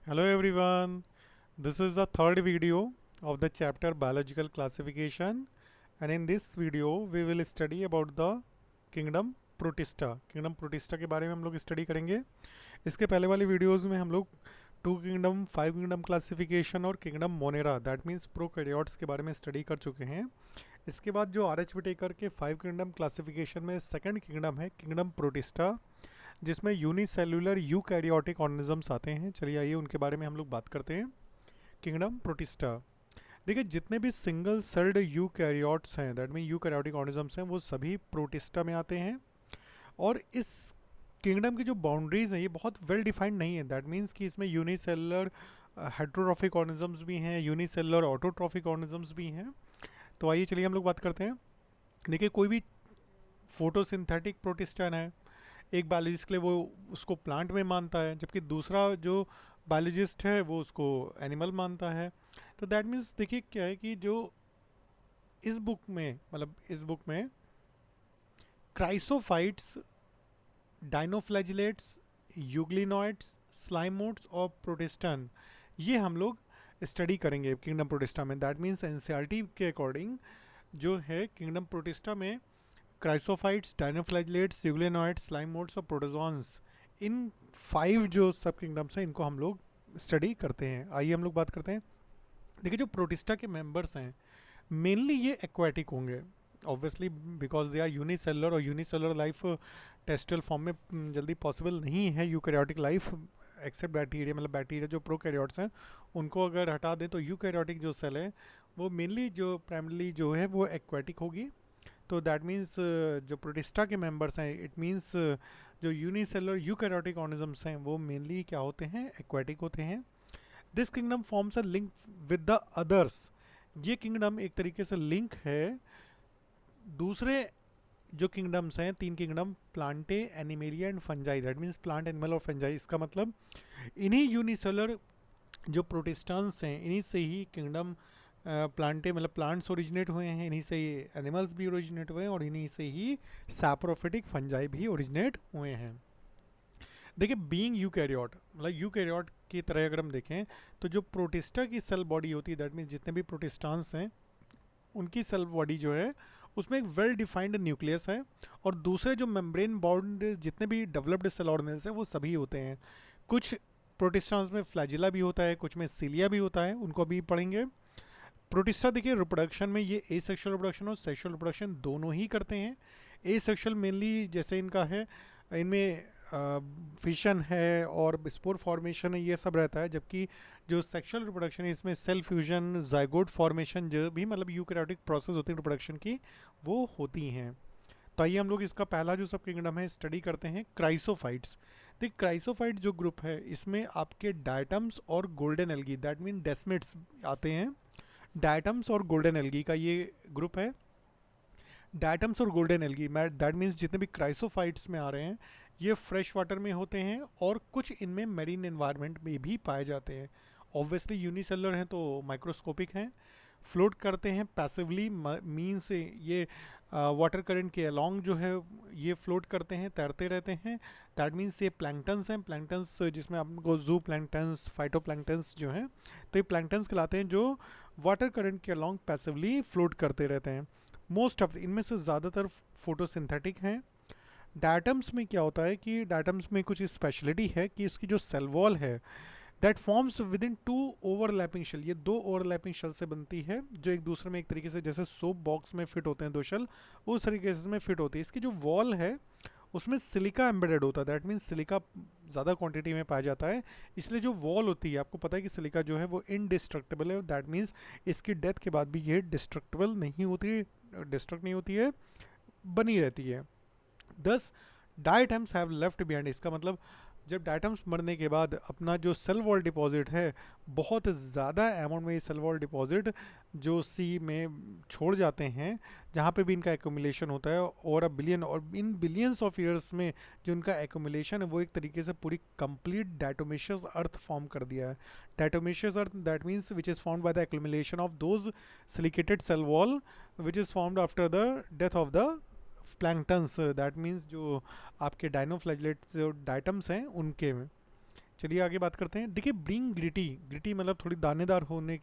Hello everyone, this is the third video of the chapter Biological Classification, and in this video we will study about the Kingdom Protista. Kingdom Protista के बारे में हम लोग study करेंगे। इसके पहले वाले वीडियोस में हम लोग two kingdom, five kingdom classification और kingdom Monera that means prokaryotes के बारे में स्टडी कर चुके हैं। इसके बाद जो आर एच विटेकर के फाइव किंगडम क्लासिफिकेशन में सेकंड किंगडम है किंगडम प्रोटिस्टा, जिसमें यूनिसेल्युलर यूकैरियोटिक ऑर्गेनिजम्स आते हैं। चलिए आइए उनके बारे में हम लोग बात करते हैं। किंगडम प्रोटिस्टा, देखिए जितने भी सिंगल सेल्ड यूकैरियोट्स हैं दैट मीन यूकैरियोटिक ऑर्गेनिजम्स हैं वो सभी प्रोटिस्टा में आते हैं। और इस किंगडम की जो बाउंड्रीज हैं ये बहुत वेल डिफाइंड नहीं है। दैट मीन्स कि इसमें यूनिसेलुलर हेट्रोट्रॉफिक ऑर्गेनिजम्स भी हैं, यूनिसेलुलर ऑटोट्रॉफिक ऑर्गेनिजम्स भी हैं। तो आइए चलिए हम लोग बात करते हैं। देखिए कोई भी फोटोसिंथेटिक प्रोटिस्टन है, एक बायोलॉजिस्ट के लिए वो उसको प्लांट में मानता है, जबकि दूसरा जो बायोलॉजिस्ट है वो उसको एनिमल मानता है। तो दैट मीन्स देखिए क्या है कि जो इस बुक में इस बुक में क्राइसोफाइट्स, डाइनोफ्लैजिलेट्स, यूग्लिनॉइड्स, स्लाइमोट्स और प्रोटिस्टन ये हम लोग स्टडी करेंगे किंगडम प्रोटिस्टा में। दैट मीन्स एनसीईआरटी के अकॉर्डिंग जो है किंगडम प्रोटिस्टा में क्राइसोफाइट्स, डाइनोफ्लैजिलेट्स, यूग्लिनॉइड्स, स्लाइमोट्स और प्रोटोजोन्स, इन फाइव जो सब किंगडम्स हैं इनको हम लोग स्टडी करते हैं। आइए हम लोग बात करते हैं। देखिए जो प्रोटिस्टा के मेंबर्स हैं मेनली ये एक्वाटिक होंगे obviously, because they are unicellular, और यूनिसेलुलर लाइफ टेस्टल फॉर्म में जल्दी पॉसिबल नहीं है। यूकैरियोटिक लाइफ एक्सेप्ट बैक्टीरिया, मतलब बैक्टीरिया जो प्रोकैरियोट्स हैं उनको अगर हटा दें तो यूकैरियोटिक जो सेल है वो मेनली जो प्राइमरली जो है वो एक्वाटिक होगी। तो दैट मीन्स जो प्रोटिस्टा के मेंबर्स हैं इट मीन्स जो यूनिसेलुलर यूकैरियोटिक ऑर्गेनिजम्स हैं वो मेनली क्या होते हैं, एक्वाटिक होते हैं। This kingdom forms a link with the others, ये किंगडम एक तरीके से लिंक है दूसरे जो किंगडम्स हैं, तीन kingdom Plantae, animalia and fungi. That means plant, animal और फंजाई। इसका मतलब इन्हीं यूनिसेलुलर जो प्रोटिस्टेंस हैं इन्हीं से ही किंगडम प्लांटे मतलब प्लांट्स ओरिजिनेट हुए हैं, इन्हीं से ही एनिमल्स भी ओरिजिनेट हुए हैं और इन्हीं से ही सैप्रोफिटिक फंजाई भी ओरिजिनेट हुए हैं। देखिए बीइंग यूकैरियोट मतलब यूकैरियोट की तरह अगर हम देखें तो जो प्रोटिस्टा की सेल बॉडी होती है दैट मीन्स जितने भी प्रोटिस्टांस हैं उनकी सेल बॉडी जो है उसमें एक वेल डिफाइंड न्यूक्लियस है, और दूसरे जो मेम्ब्रेन बाउंड जितने भी डेवलप्ड सेल ऑर्गेनेल्स हैं वो सभी होते हैं। कुछ प्रोटिस्टांस में फ्लैजिला भी होता है, कुछ में सीलिया भी होता है, उनको भी पढ़ेंगे। प्रोटिस्टा देखिए रिप्रोडक्शन में ये ए सेक्शुअल रिप्रोडक्शन और सेक्शुअल रिप्रोडक्शन दोनों ही करते हैं। ए सेक्शुअल मेनली जैसे इनका है, इनमें फिशन है और स्पोर फॉर्मेशन है, ये सब रहता है। जबकि जो सेक्शुअल रिप्रोडक्शन है इसमें सेल फ्यूजन, जाइगोट फॉर्मेशन जो भी मतलब यूकैरियोटिक प्रोसेस होती है रिप्रोडक्शन की वो होती हैं। तो आइए हम लोग इसका पहला जो सब किंगडम है स्टडी करते हैं, क्राइसोफाइट्स। देखिए क्राइसोफाइट जो ग्रुप है इसमें आपके डायटम्स और golden algae that mean desmids आते हैं। डायटम्स और गोल्डन एल्गी का ये ग्रुप है। डायटम्स और गोल्डन एल्गी दैट मीन्स जितने भी क्राइसोफाइट्स में आ रहे हैं ये फ्रेश वाटर में होते हैं और कुछ इनमें मेरीन एनवायरनमेंट में भी पाए जाते हैं। ऑब्वियसली यूनिसेलुलर हैं तो माइक्रोस्कोपिक हैं, फ्लोट करते हैं पैसिवली, मीन्स ये वाटर करंट के अलोंग जो है ये फ्लोट करते हैं, तैरते रहते हैं। दैट मीन्स ये प्लैंक्टन्स हैं, प्लैंक्टन्स जिसमें आपको जू प्लैंक्टन्स, फाइटोप्लैंक्टन्स जो हैं तो ये प्लैंक्टन्स कहलाते हैं जो वाटर करंट के अलोंग पैसिवली फ्लोट करते रहते हैं। मोस्ट ऑफ इनमें से ज़्यादातर फोटोसिंथेटिक हैं। डायटम्स में क्या होता है कि डायटम्स में कुछ स्पेशलिटी है कि उसकी जो सेल वॉल है that forms within two overlapping shell, ये दो ओवरलैपिंग शेल से बनती है जो एक दूसरे में एक तरीके से जैसे सोप बॉक्स में फिट होते हैं दो शेल उस तरीके से में फिट होती है। इसकी जो वॉल है उसमें सिलिका एम्बेडेड होता है। दैट मीन्स सिलिका ज़्यादा क्वांटिटी में पाया जाता है, इसलिए जो वॉल होती है आपको पता है कि सिलिका जो है वो इनडिस्ट्रक्टेबल है। दैट मीन्स इसकी डेथ के बाद भी ये डिस्ट्रक्टेबल नहीं होती, डिस्ट्रक्ट नहीं होती है, बनी रहती है। 10 डायटम्स हैव लेफ्ट बिहाइंड, इसका मतलब जब डायटम्स मरने के बाद अपना जो सेल वॉल डिपॉजिट है बहुत ज़्यादा अमाउंट में ये सेल वॉल डिपॉजिट जो सी में छोड़ जाते हैं जहाँ पे भी इनका एक्यूमुलेशन होता है, और बिलियन और इन बिलियंस ऑफ ईयर्स में जो इनका एक्यूमुलेशन है वो एक तरीके से पूरी कंप्लीट डायटोमेशियस अर्थ फॉर्म कर दिया है। Diatomaceous earth that means which is formed by the accumulation of those silicated cell wall which is formed after the death of the planktons. That means जो आपके डाइनोफ्लैजिलेट जो डाइटम्स हैं उनके में चलिए आगे बात करते हैं। देखिए बीइंग ग्रिटी, ग्रिटी मतलब थोड़ी दानेदार होने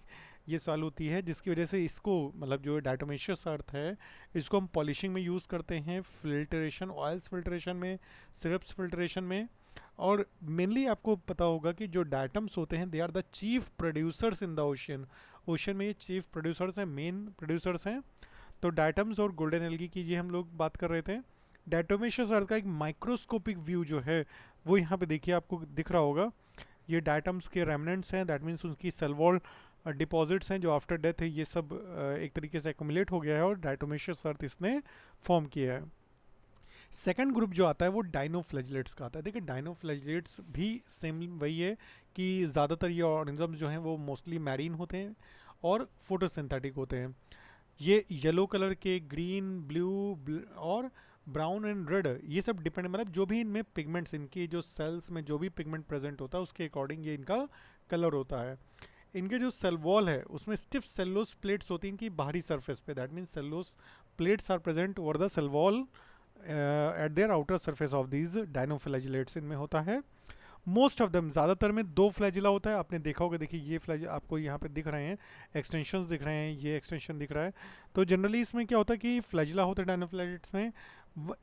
ये सवाल होती है, जिसकी वजह से इसको मतलब जो डायटोमेशियस अर्थ है इसको हम पॉलिशिंग में यूज़ करते हैं, फिल्ट्रेशन, ऑयल्स फिल्ट्रेशन में, सिरप्स फिल्ट्रेशन में। और मेनली आपको पता होगा कि जो डायटम्स होते हैं they are the chief producers in the ocean. Ocean में ये चीफ प्रोड्यूसर्स हैं, मेन प्रोड्यूसर्स हैं। तो डायटम्स और गोल्डन एल्गी की ये हम लोग बात कर रहे थे। डायटोमेशियस अर्थ का एक माइक्रोस्कोपिक व्यू जो है वो यहाँ पे देखिए आपको दिख रहा होगा। ये डायटम्स के रेमनेंट्स हैं, दैट मीन्स उनकी सेल वॉल डिपॉजिट्स हैं जो आफ्टर डेथ है, ये सब एक तरीके से एक्यूमुलेट हो गया है और डायटोमेशियस अर्थ इसने फॉर्म किया है। सेकंड ग्रुप जो आता है वो डाइनोफ्लैजिलेट्स का आता है। देखिए डाइनोफ्लैजिलेट्स भी सेम वही है कि ज़्यादातर ये ऑर्गेनिज्म जो हैं वो मोस्टली मैरीन होते हैं और फोटोसिंथेटिक होते हैं। ये येलो कलर के, ग्रीन, ब्लू और ब्राउन एंड रेड, ये सब डिपेंड, मतलब जो भी इनमें पिगमेंट्स, इनकी जो सेल्स में जो भी पिगमेंट प्रेजेंट होता है उसके अकॉर्डिंग ये इनका कलर होता है। इनके जो सेल वॉल है उसमें स्टिफ सेलुलोज प्लेट्स होती हैं इनकी बाहरी सरफेस पे, that means cellulose plates are present over the cell wall at their outer surface of these dinoflagellates इनमें होता है। मोस्ट ऑफ दम, ज़्यादातर में दो फ्लैजिला होता है। आपने देखा होगा, देखिए ये फ्लैज आपको यहाँ पे दिख रहे हैं, एक्सटेंशंस दिख रहे हैं, ये एक्सटेंशन दिख रहा है। तो जनरली इसमें क्या होता है कि फ्लैजिला होता है डाइनोफ्लैजिलेट्स में,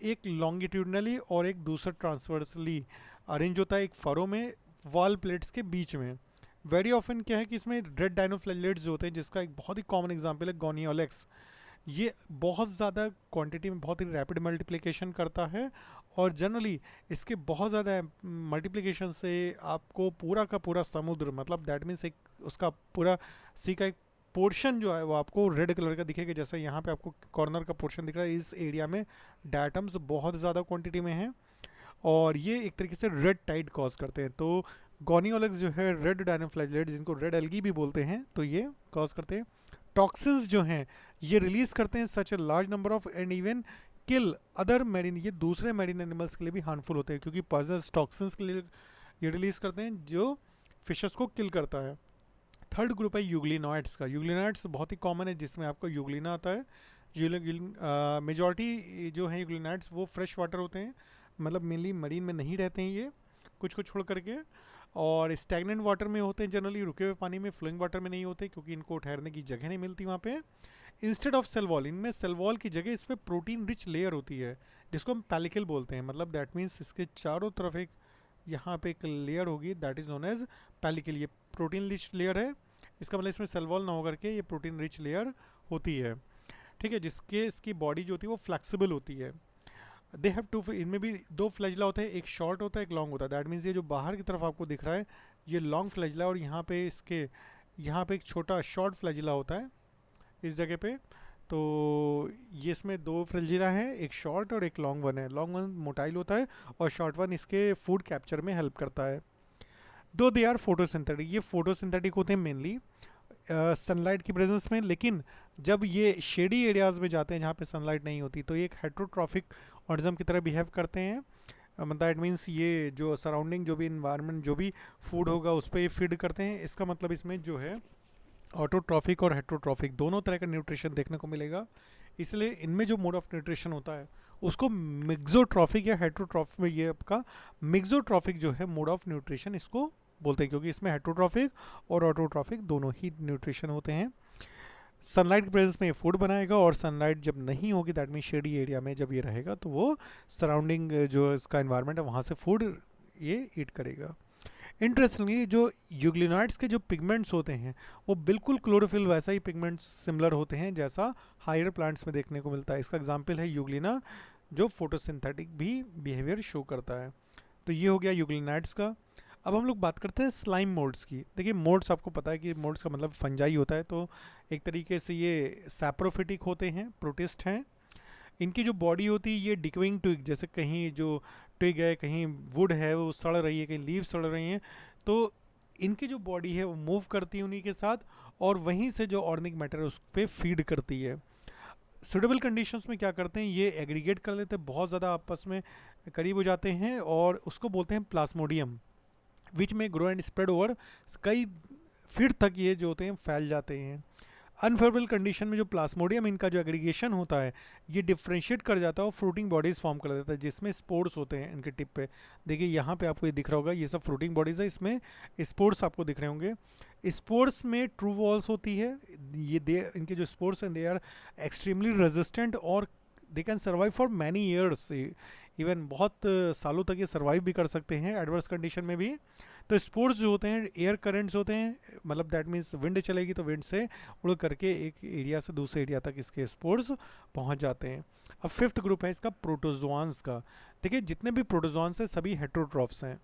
एक लॉन्गिट्यूडनली और एक दूसरा ट्रांसवर्सली अरेंज होता है एक फरो में वॉल प्लेट्स के बीच में। वेरी ऑफन क्या है कि इसमें रेड डाइनोफ्लैजिलेट्स जो होते हैं, जिसका एक बहुत ही कॉमन एग्जांपल है गोनियोलेक्स, ये बहुत ज़्यादा क्वांटिटी में बहुत ही रैपिड मल्टीप्लिकेशन करता है और जनरली इसके बहुत ज़्यादा मल्टीप्लिकेशन से आपको पूरा का पूरा समुद्र, मतलब दैट मीन्स एक उसका पूरा सी का एक पोर्शन जो है वो आपको रेड कलर का दिखेगा। जैसे यहाँ पे आपको कॉर्नर का पोर्शन दिख रहा है, इस एरिया में डायटम्स बहुत ज़्यादा क्वांटिटी में हैं और ये एक तरीके से रेड टाइड कॉज करते हैं। तो गोनियोलेक्स जो है रेड डाइनोफ्लैजिलेट, जिनको रेड एल्गी भी बोलते हैं, तो ये कॉज करते हैं। टॉक्सिन्स जो हैं ये रिलीज करते हैं such a large number of and even kill other marine, ये दूसरे मैरीन एनिमल्स के लिए भी हार्मफुल होते हैं क्योंकि पॉइजनस टॉक्सिन्स के लिए ये रिलीज करते हैं जो फिशेस को किल करता है। थर्ड ग्रुप है यूग्लिनॉइड्स का। यूग्लिनॉइड्स बहुत ही कॉमन है जिसमें आपको यूग्लिना आता है। मेजॉरिटी जो है यूग्लिनॉइड्स वो फ्रेश वाटर होते हैं, मतलब मेनली मरीन में नहीं रहते हैं ये, कुछ को छोड़ करके, और स्टैगनेंट वाटर में होते हैं जनरली, रुके हुए पानी में, फ्लोइंग वाटर में नहीं होते क्योंकि इनको ठहरने की जगह नहीं मिलती वहाँ पे। इंस्टेड ऑफ सेल वॉल, इनमें सेल वॉल की जगह इस पर प्रोटीन रिच लेयर होती है जिसको हम पैलिकल बोलते हैं, मतलब दैट मीन्स इसके चारों तरफ एक यहाँ पे एक लेयर होगी दैट इज नोन एज पैलिकल। ये प्रोटीन रिच लेयर है, इसका मतलब इसमें सेल वॉल ना होकर के ये प्रोटीन रिच लेयर होती है, ठीक है, जिसके इसकी बॉडी जो होती है वो फ्लेक्सिबल होती है। दे हैव टू, इनमें भी दो फ्लैजिला होते हैं, एक शॉर्ट होता है एक लॉन्ग होता है। दैट मीन्स ये जो बाहर की तरफ आपको दिख रहा है ये लॉन्ग फ्लैजिला और यहाँ पे इसके यहाँ पे एक छोटा शॉर्ट फ्लैजिला होता है इस जगह पे। तो ये इसमें दो फ्लैजिला हैं, एक शॉर्ट और एक लॉन्ग वन है। लॉन्ग वन मोटाइल होता है और शॉर्ट वन इसके फूड कैप्चर में हेल्प करता है। दो दे आर फोटोसिंथेटिक, ये फोटोसिंथेटिक होते हैं मेनली सनलाइट की प्रेजेंस में, लेकिन जब ये शेडी एरियाज में जाते हैं जहाँ पे सनलाइट नहीं होती तो ये एक हेट्रोट्रॉफिक ऑर्गेनिज्म की तरह बिहेव करते हैं। मतलब इट मीन्स ये जो सराउंडिंग जो भी इन्वायरमेंट जो भी फूड होगा उस पर ये फीड करते हैं। इसका मतलब इसमें जो है ऑटोट्रॉफिक और हेट्रोट्रॉफिक दोनों तरह का न्यूट्रिशन देखने को मिलेगा। इसलिए इनमें जो मोड ऑफ न्यूट्रिशन होता है उसको मिक्सोट्रॉफिक या हेट्रोट्रॉफिक में, ये आपका मिक्सोट्रॉफिक जो है मोड ऑफ न्यूट्रिशन इसको बोलते हैं क्योंकि इसमें हेट्रोट्रॉफिक और ऑटोट्रॉफिक दोनों ही न्यूट्रिशन होते हैं। सनलाइट की प्रेजेंस में ये फूड बनाएगा और सनलाइट जब नहीं होगी दैट मीन शेडी एरिया में जब ये रहेगा तो वो सराउंडिंग जो इसका एनवायरनमेंट है वहाँ से फूड ये ईट करेगा। इंटरेस्टिंगली जो यूग्लिनॉइड्स के जो पिगमेंट्स होते हैं वो बिल्कुल क्लोरोफिल वैसा ही पिगमेंट्स सिमिलर होते हैं जैसा हायर प्लांट्स में देखने को मिलता है। इसका एग्जाम्पल है यूग्लिना जो फोटोसिंथेटिक भी बिहेवियर शो करता है। तो ये हो गया यूग्लिनॉइड्स का। अब हम लोग बात करते हैं स्लाइम मोड्स की। देखिए मोड्स आपको पता है कि मोड्स का मतलब फंजाई होता है, तो एक तरीके से ये सैप्रोफिटिक होते हैं, प्रोटिस्ट हैं। इनकी जो बॉडी होती है ये डिक्विंग ट्विग, जैसे कहीं जो ट्विग है, कहीं वुड है वो सड़ रही है, कहीं लीव सड़ रही हैं, तो इनकी जो बॉडी है वो मूव करती है उन्हीं के साथ और वहीं से जो ऑर्गेनिक मैटर है उस पर फीड करती है। सुटेबल कंडीशंस में क्या करते हैं ये एग्रीगेट कर लेते हैं, बहुत ज़्यादा आपस में करीब हो जाते हैं और उसको बोलते हैं प्लाज्मोडियम, विच में ग्रो एंड स्प्रेड ओवर कई फीट तक ये जो होते हैं फैल जाते हैं। अनफेवरेबल कंडीशन में जो प्लाज्मोडियम इनका जो एग्रीगेशन होता है ये डिफ्रेंशिएट कर जाता है और फ्रूटिंग बॉडीज फॉर्म कर देता है जिसमें स्पोर्स होते हैं इनके टिप पे। देखिए यहाँ पे आपको ये दिख रहा होगा, ये सब फ्रूटिंग बॉडीज है, इसमें स्पोर्स आपको दिख रहे होंगे। स्पोर्स में ट्रू वॉल्स होती है, ये दे इनके जो स्पोर्स हैं दे आर एक्सट्रीमली रेजिस्टेंट और they can survive for many years, even बहुत सालों तक ये सर्वाइव भी कर सकते हैं एडवर्स कंडीशन में भी। तो स्पोर्ट्स जो होते हैं एयर करंट्स होते हैं, मतलब दैट मीन्स विंड चलेगी तो विंड से उड़ करके एक एरिया से दूसरे एरिया तक इसके स्पोर्ट्स पहुंच जाते हैं। अब फिफ्थ ग्रुप है इसका प्रोटोजोआंस का। देखिए जितने भी प्रोटोजोआंस हैं सभी हेटेरोट्रॉफ्स हैं,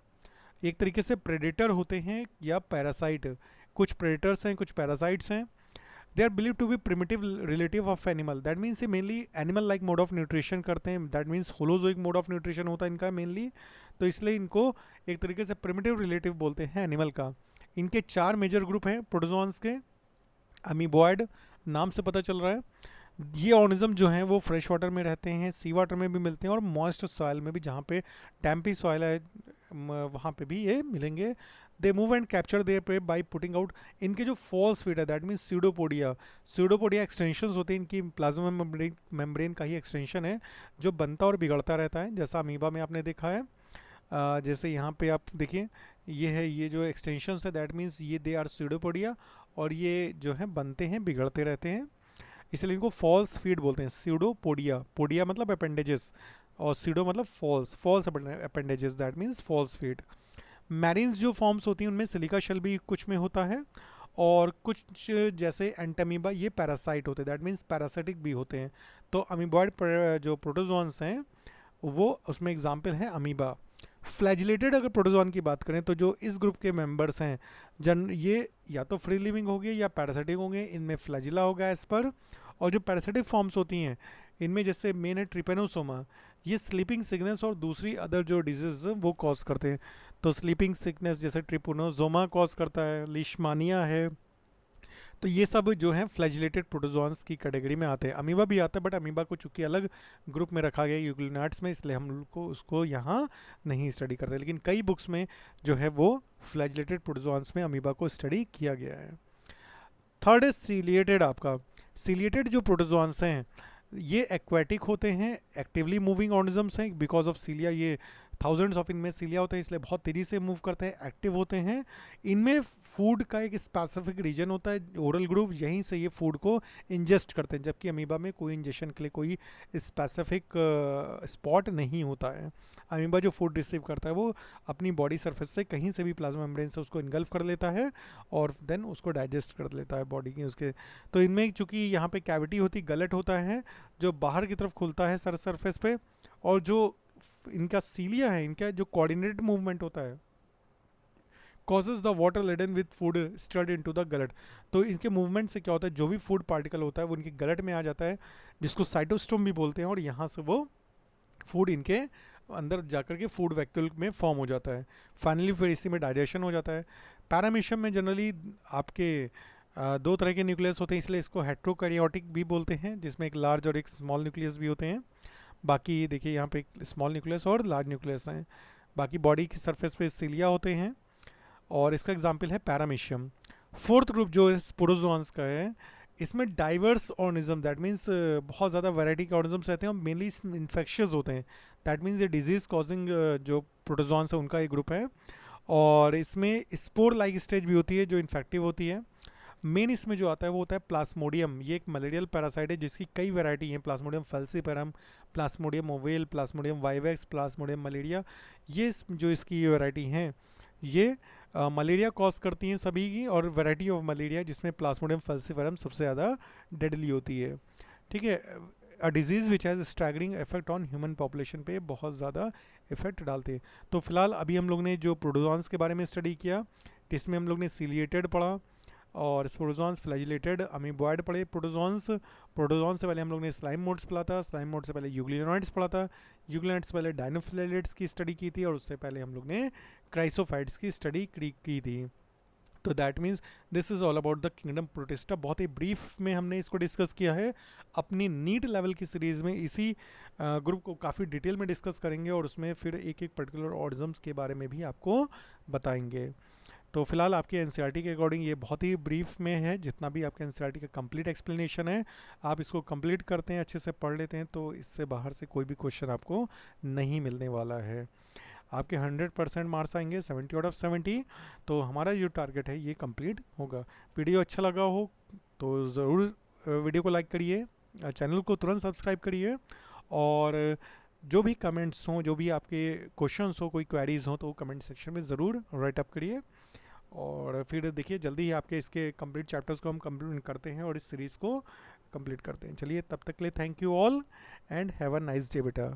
एक तरीके से प्रेडेटर होते हैं या पैरासाइट, कुछ प्रेडेटर्स हैं कुछ पैरासाइट्स हैं। They are believe to be primitive relative of animal, that means ये mainly animal like mode of nutrition करते हैं, that means holozoic mode of nutrition होता है इनका मेनली, तो इसलिए इनको एक तरीके से प्रिमिटिव रिलेटिव बोलते हैं एनिमल का। इनके 4 मेजर ग्रुप हैं प्रोटोजोआंस के। अमीबॉयड नाम से पता चल रहा है, ये ऑर्गेनिज्म जो हैं वो फ्रेश वाटर में रहते हैं, सी वाटर में भी मिलते हैं और मॉइस्ट सॉइल में भी, जहाँ पे डैम्पी सॉइल है वहाँ पे भी ये मिलेंगे। They move and capture there pray by putting out, इनके जो फॉल्स फीट है that means pseudopodia, pseudopodia extensions होते हैं इनकी, प्लाज्मा मेम्ब्रेन का ही एक्सटेंशन है जो बनता और बिगड़ता रहता है, जैसा अमीबा में आपने देखा है। जैसे यहाँ पे आप देखिए ये है, ये जो एक्सटेंशंस है दैट मीन्स ये दे आर स्यूडोपोडिया और ये जो है बनते हैं बिगड़ते रहते हैं, इसलिए इनको फॉल्स फीड बोलते हैं। स्यूडोपोडिया, पोडिया मतलब अपेंडेजेस और सीडो मतलब false, false appendages that means false feet. Marines जो फॉर्म्स होती हैं उनमें सिलिका शेल भी कुछ में होता है और कुछ जैसे एंटामीबा ये पैरासाइट होते हैं, दैट मीन्स पैरासिटिक भी होते हैं। तो अमीबॉइड जो प्रोटोजोन्स हैं वो उसमें एग्जाम्पल है अमीबा। फ्लैजिलेटेड अगर प्रोटोजोन की बात करें तो जो इस ग्रुप के मेंबर्स हैं ये या तो फ्री लिविंग होंगे या पैरासिटिक होंगे, इनमें फ्लैजिला होगा एस पर। और जो पैरासिटिक फॉर्म्स होती हैं इनमें जैसे मेन है ट्रिपेनोसोमा, ये स्लीपिंग सिकनेस और दूसरी अदर जो डिजीज वो कॉज करते हैं। तो स्लीपिंग सिकनेस जैसे ट्रिपेनोसोमा कॉज करता है, लीशमानिया है, तो ये सब जो है फ्लैजिलेटेड प्रोटोजोन्स की कैटेगरी में आते हैं। अमीबा भी आता है बट अमीबा को चूंकि अलग ग्रुप में रखा गया यूग्लिनाट्स में, इसलिए हम लोग को उसको यहाँ नहीं स्टडी करते, लेकिन कई बुक्स में जो है वो फ्लैजिलेटेड प्रोटोजोन्स में अमीबा को स्टडी किया गया है। थर्ड है सीलिएटेड। आपका सीलिएटेड जो प्रोटोजोन्स हैं ये एक्वेटिक होते हैं, एक्टिवली मूविंग ऑर्गेनिजम्स हैं, बिकॉज ऑफ सीलिया ये थाउजेंड्स ऑफ इनमें सीलिया होते हैं इसलिए बहुत तेज़ी से मूव करते हैं, एक्टिव होते हैं। इनमें फूड का एक स्पेसिफिक रीजन होता है ओरल ग्रूव, यहीं से ये फूड को इंजेस्ट करते हैं, जबकि अमीबा में कोई इंजेक्शन के लिए कोई स्पेसिफिक स्पॉट नहीं होता है। अमीबा जो फूड रिसीव करता है वो अपनी बॉडी सरफेस से कहीं से भी प्लाज्मा मेम्ब्रेन से उसको इनगल्फ कर लेता है और देन उसको डाइजेस्ट कर लेता है बॉडी के उसके। तो इनमें चूँकि यहाँ पे कैविटी होती, गलट होता है जो बाहर की तरफ खुलता है सरफेस पे, और जो इनका सीलिया है इनका जो कोऑर्डिनेटेड मूवमेंट होता है causes the water laden with food stirred into the गलट। तो इनके मूवमेंट से क्या होता है, जो भी फूड पार्टिकल होता है वो इनके गलट में आ जाता है जिसको साइटोस्टोम भी बोलते हैं, और यहाँ से वो फूड इनके अंदर जाकर के फूड वैक्यूल में फॉर्म हो जाता है। फाइनली फिर इसी में डाइजेशन हो जाता है। पैरामीशियम में जनरली आपके 2 तरह के न्यूक्लियस होते हैं, इसलिए इसको हेट्रोकैरियोटिक भी बोलते हैं, जिसमें एक लार्ज और एक स्मॉल न्यूक्लियस भी होते हैं। बाकी देखिए यहाँ पे एक स्मॉल न्यूक्लियस और लार्ज न्यूक्लियस हैं। बाकी बॉडी की सरफेस पे सीलिया होते हैं और इसका एग्जाम्पल है पैरामीशियम। फोर्थ ग्रुप जो इस प्रोटोजोन्स का है इसमें डाइवर्स ऑर्गेनिज्म, दैट मीन्स बहुत ज़्यादा वैरायटी के ऑर्गेनिजम्स रहते हैं और मेनली इन्फेक्शियस होते हैं, दैट मीन्स ये डिजीज़ कॉजिंग जो प्रोटोजोन्स है उनका एक ग्रुप है। और इसमें स्पोर लाइक स्टेज भी होती है जो इन्फेक्टिव होती है। मेन इसमें जो आता है वो होता है प्लाज्मोडियम, ये एक मलेरियल पैरासाइट है जिसकी कई वैरायटी हैं, Plasmodium falciparum, Plasmodium oval, Plasmodium vivax, Plasmodium malaria. ये जो इसकी वैरायटी हैं ये मलेरिया कॉज करती हैं सभी की, और वैरायटी ऑफ मलेरिया जिसमें प्लाज्मोडियम फैल्सीपेरम सबसे ज़्यादा डेडली होती है। ठीक है, a disease which has staggering effect on human population पे बहुत ज़्यादा इफेक्ट डालते हैं। तो फिलहाल अभी हम लोग ने जो प्रोटोजोन्स के बारे में स्टडी किया, जिसमें हम लोग ने सीलिएटेड पढ़ा और स्पोरोजोन्स, फ्लैजिलेटेड, अमीबॉयड पढ़े। प्रोटोजोन्स से पहले हम लोग ने स्लाइम मोड्स पढ़ा था, स्लाइम मोड से पहले यूग्लिनोइड्स पढ़ा था, यूग्लिनोइड्स से पहले डायनोफ्लेलेट्स की स्टडी की थी, और उससे पहले हम लोग ने क्राइसोफाइट्स की स्टडी की थी। तो that means this is all about the kingdom protista. बहुत ही ब्रीफ में हमने इसको डिस्कस किया है। अपनी नीट लेवल की सीरीज़ में इसी ग्रुप को काफ़ी डिटेल में डिस्कस करेंगे और उसमें फिर एक एक पर्टिकुलर ऑर्गेनिज्म्स के बारे में भी आपको बताएंगे। तो फिलहाल आपके एनसीईआरटी के अकॉर्डिंग ये बहुत ही ब्रीफ में है, जितना भी आपके एनसीईआरटी का कंप्लीट एक्सप्लेनेशन है आप इसको कंप्लीट करते हैं, अच्छे से पढ़ लेते हैं, तो इससे बाहर से कोई भी क्वेश्चन आपको नहीं मिलने वाला है। आपके 100% मार्क्स आएंगे 70 आउट ऑफ 70। तो हमारा जो टारगेट है ये कंप्लीट होगा। वीडियो अच्छा लगा हो तो ज़रूर वीडियो को लाइक करिए, चैनल को तुरंत सब्सक्राइब करिए, और जो भी कमेंट्स हों, जो भी आपके क्वेश्चंस हो, कोई क्वेरीज हो, तो कमेंट सेक्शन में ज़रूर राइट अप करिए। और फिर देखिए जल्दी ही आपके इसके कंप्लीट चैप्टर्स को हम कंप्लीट करते हैं और इस सीरीज़ को कंप्लीट करते हैं। चलिए तब तक के लिए thank you all and have a nice day बेटा।